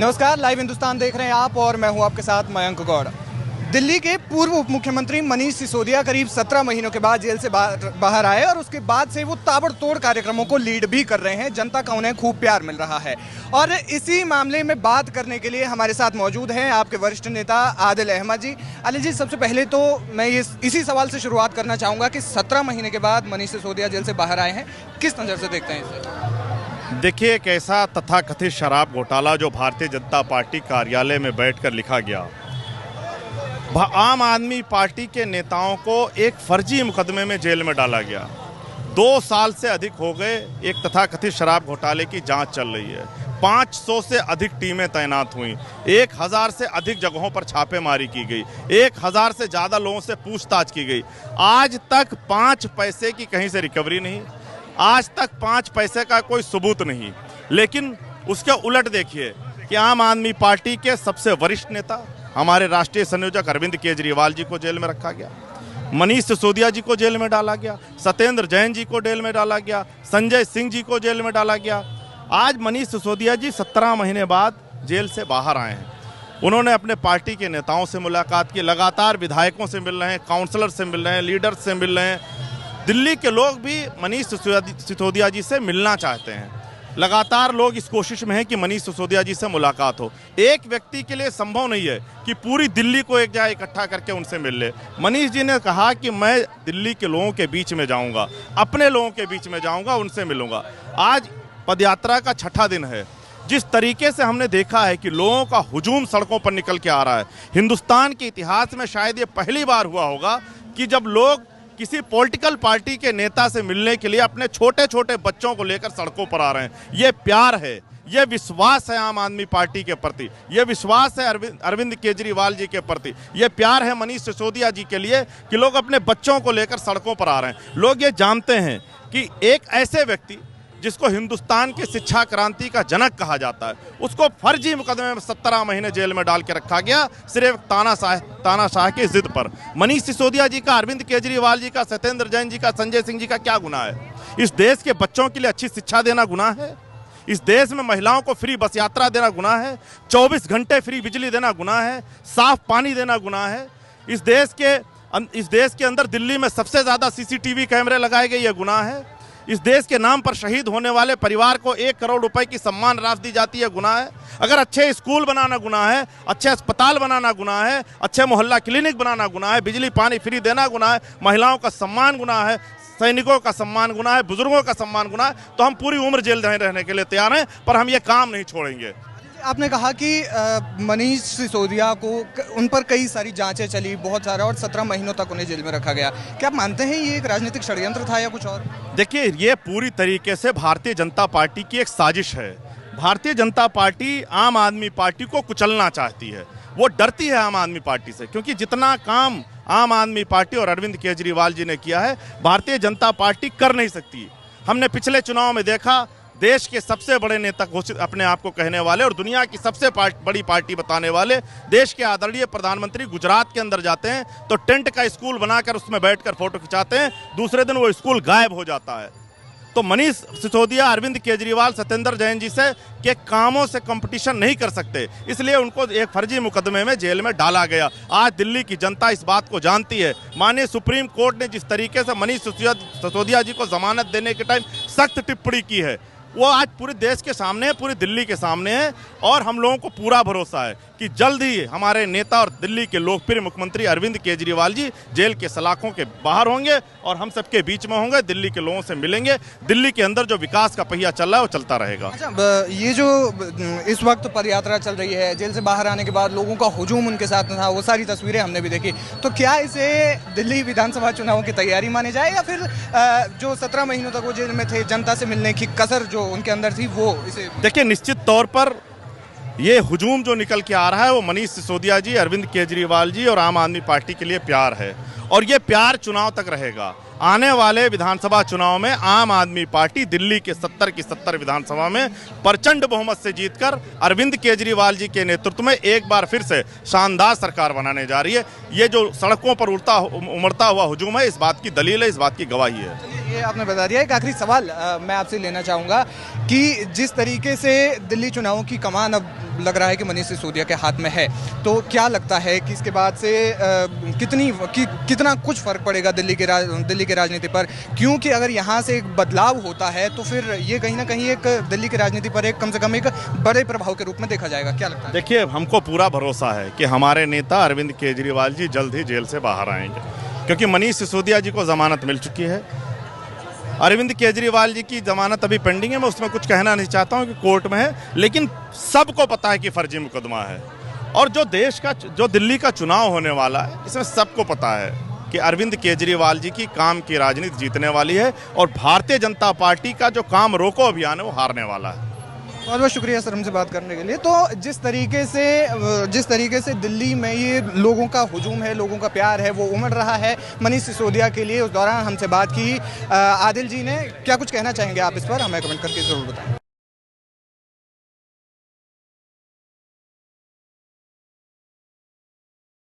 नमस्कार, लाइव हिंदुस्तान देख रहे हैं आप और मैं हूं आपके साथ मयंक गौड़। दिल्ली के पूर्व उप मुख्यमंत्री मनीष सिसोदिया करीब 17 महीनों के बाद जेल से बाहर आए और उसके बाद से वो ताबड़तोड़ कार्यक्रमों को लीड भी कर रहे हैं। जनता का उन्हें खूब प्यार मिल रहा है और इसी मामले में बात करने के लिए हमारे साथ मौजूद हैं आपके वरिष्ठ नेता आदिल अहमद जी। आदिल जी, सबसे पहले तो मैं इसी सवाल से शुरुआत करना चाहूँगा कि 17 महीने के बाद मनीष सिसोदिया जेल से बाहर आए हैं, किस नज़र से देखते हैं इसे? देखिए, एक ऐसा तथाकथित शराब घोटाला जो भारतीय जनता पार्टी कार्यालय में बैठकर लिखा गया, आम आदमी पार्टी के नेताओं को एक फर्जी मुकदमे में जेल में डाला गया। 2 साल से अधिक हो गए एक तथाकथित शराब घोटाले की जांच चल रही है। 500 से अधिक टीमें तैनात हुई, 1000 से अधिक जगहों पर छापेमारी की गई, 1000 से ज़्यादा लोगों से पूछताछ की गई। आज तक 5 पैसे की कहीं से रिकवरी नहीं, आज तक 5 पैसे का कोई सबूत नहीं। लेकिन उसके उलट देखिए कि आम आदमी पार्टी के सबसे वरिष्ठ नेता हमारे राष्ट्रीय संयोजक अरविंद केजरीवाल जी को जेल में रखा गया, मनीष सिसोदिया जी को जेल में डाला गया, सत्येंद्र जैन जी को जेल में डाला गया, संजय सिंह जी को जेल में डाला गया। आज मनीष सिसोदिया जी 17 महीने बाद जेल से बाहर आए हैं। उन्होंने अपने पार्टी के नेताओं से मुलाकात की, लगातार विधायकों से मिल रहे हैं, काउंसलर से मिल रहे हैं, लीडर्स से मिल रहे हैं। दिल्ली के लोग भी मनीष सिसोदिया जी से मिलना चाहते हैं। लगातार लोग इस कोशिश में हैं कि मनीष सिसोदिया जी से मुलाकात हो। एक व्यक्ति के लिए संभव नहीं है कि पूरी दिल्ली को एक जगह इकट्ठा करके उनसे मिल ले। मनीष जी ने कहा कि मैं दिल्ली के लोगों के बीच में जाऊंगा, अपने लोगों के बीच में जाऊंगा, उनसे मिलूंगा। आज पदयात्रा का 6ठा दिन है। जिस तरीके से हमने देखा है कि लोगों का हुजूम सड़कों पर निकल के आ रहा है, हिंदुस्तान के इतिहास में शायद ये पहली बार हुआ होगा कि जब लोग किसी पॉलिटिकल पार्टी के नेता से मिलने के लिए अपने छोटे छोटे बच्चों को लेकर सड़कों पर आ रहे हैं। ये प्यार है, ये विश्वास है आम आदमी पार्टी के प्रति, ये विश्वास है अरविंद केजरीवाल जी के प्रति, ये प्यार है मनीष सिसोदिया जी के लिए कि लोग अपने बच्चों को लेकर सड़कों पर आ रहे हैं। लोग ये जानते हैं कि एक ऐसे व्यक्ति जिसको हिंदुस्तान की शिक्षा क्रांति का जनक कहा जाता है, उसको फर्जी मुकदमे में 17 महीने जेल में डाल के रखा गया, सिर्फ तानाशाह की जिद पर। मनीष सिसोदिया जी का, अरविंद केजरीवाल जी का, सत्येंद्र जैन जी का, संजय सिंह जी का क्या गुनाह है? इस देश के बच्चों के लिए अच्छी शिक्षा देना गुनाह है? इस देश में महिलाओं को फ्री बस यात्रा देना गुनाह है? 24 घंटे फ्री बिजली देना गुनाह है? साफ पानी देना गुनाह है? इस देश के अंदर दिल्ली में सबसे ज्यादा CCTV कैमरे लगाए गए, ये गुनाह है? इस देश के नाम पर शहीद होने वाले परिवार को 1 करोड़ रुपए की सम्मान राशि दी जाती है, गुनाह है? अगर अच्छे स्कूल बनाना गुनाह है, अच्छे अस्पताल बनाना गुनाह है, अच्छे मोहल्ला क्लिनिक बनाना गुनाह है, बिजली पानी फ्री देना गुनाह है, महिलाओं का सम्मान गुनाह है, सैनिकों का सम्मान गुनाह है, बुजुर्गों का सम्मान गुनाह है, तो हम पूरी उम्र जेल रहने के लिए तैयार हैं, पर हम ये काम नहीं छोड़ेंगे। आपने कहा कि मनीष सिसोदिया को उन पर कई सारी जांचें चली, बहुत सारा, और 17 महीनों तक उन्हें जेल में रखा गया। क्या आप मानते हैं ये एक राजनीतिक षड्यंत्र था या कुछ और? देखिए, ये पूरी तरीके से भारतीय जनता पार्टी की एक साजिश है। भारतीय जनता पार्टी आम आदमी पार्टी को कुचलना चाहती है। वो डरती है आम आदमी पार्टी से, क्योंकि जितना काम आम आदमी पार्टी और अरविंद केजरीवाल जी ने किया है, भारतीय जनता पार्टी कर नहीं सकती। हमने पिछले चुनाव में देखा, देश के सबसे बड़े नेता घोषित अपने आप को कहने वाले और दुनिया की सबसे बड़ी पार्टी बताने वाले देश के आदरणीय प्रधानमंत्री गुजरात के अंदर जाते हैं तो टेंट का स्कूल बनाकर उसमें बैठकर फोटो खिंचाते हैं, दूसरे दिन वो स्कूल गायब हो जाता है। तो मनीष सिसोदिया, अरविंद केजरीवाल, सत्येंद्र जैन जी से के कामों से कंपटीशन नहीं कर सकते, इसलिए उनको एक फर्जी मुकदमे में जेल में डाला गया। आज दिल्ली की जनता इस बात को जानती है। माननीय सुप्रीम कोर्ट ने जिस तरीके से मनीष सिसोदिया जी को जमानत देने के टाइम सख्त टिप्पणी की है, वो आज पूरे देश के सामने है, पूरी दिल्ली के सामने है। और हम लोगों को पूरा भरोसा है कि जल्द ही हमारे नेता और दिल्ली के लोकप्रिय मुख्यमंत्री अरविंद केजरीवाल जी जेल के सलाखों के बाहर होंगे और हम सबके बीच में होंगे, दिल्ली के लोगों से मिलेंगे। दिल्ली के अंदर जो विकास का पहिया चल रहा है वो चलता रहेगा। अच्छा, ये जो इस वक्त पदयात्रा चल रही है, जेल से बाहर आने के बाद लोगों का हुजूम उनके साथ था, वो सारी तस्वीरें हमने भी देखी, तो क्या इसे दिल्ली विधानसभा चुनावों की तैयारी मानी जाए या फिर जो 17 महीनों तक वो जेल में थे, जनता से मिलने की कसर जो उनके अंदर थी वो इसे? देखिए, निश्चित तौर पर ये हुजूम जो निकल के आ रहा है वो मनीष सिसोदिया जी, अरविंद केजरीवाल जी और आम आदमी पार्टी के लिए प्यार है और ये प्यार चुनाव तक रहेगा। आने वाले विधानसभा चुनाव में आम आदमी पार्टी दिल्ली के 70 की 70 विधानसभा में प्रचंड बहुमत से जीतकर अरविंद केजरीवाल जी के नेतृत्व में एक बार फिर से शानदार सरकार बनाने जा रही है। ये जो सड़कों पर उमड़ता हुआ हुजूम है, इस बात की दलील है, इस बात की गवाही है। ये आपने बता दिया। एक आखिरी सवाल मैं आपसे लेना चाहूँगा कि जिस तरीके से दिल्ली चुनावों की कमान अब लग रहा है कि मनीष सिसोदिया के हाथ में है, तो क्या लगता है कि इसके बाद से कितना कुछ फर्क पड़ेगा दिल्ली के राजनीति पर? क्योंकि अगर यहाँ से एक बदलाव होता है तो फिर ये कहीं ना कहीं एक दिल्ली की राजनीति पर एक कम से कम एक बड़े प्रभाव के रूप में देखा जाएगा। क्या लगता है? देखिए, हमको पूरा भरोसा है कि हमारे नेता अरविंद केजरीवाल जी जल्द ही जेल से बाहर आएंगे, क्योंकि मनीष सिसोदिया जी को जमानत मिल चुकी है। अरविंद केजरीवाल जी की जमानत अभी पेंडिंग है, मैं उसमें कुछ कहना नहीं चाहता हूं कि कोर्ट में है, लेकिन सबको पता है कि फर्जी मुकदमा है। और जो दिल्ली का चुनाव होने वाला है, इसमें सबको पता है कि अरविंद केजरीवाल जी की काम की राजनीति जीतने वाली है और भारतीय जनता पार्टी का जो काम रोको अभियान है वो हारने वाला है। बहुत बहुत शुक्रिया सर हमसे बात करने के लिए। तो जिस तरीके से दिल्ली में ये लोगों का हुजूम है, लोगों का प्यार है, वो उमड़ रहा है मनीष सिसोदिया के लिए, उस दौरान हमसे बात की आदिल जी ने। क्या कुछ कहना चाहेंगे आप इस पर? हमें कमेंट करके ज़रूर बताएं।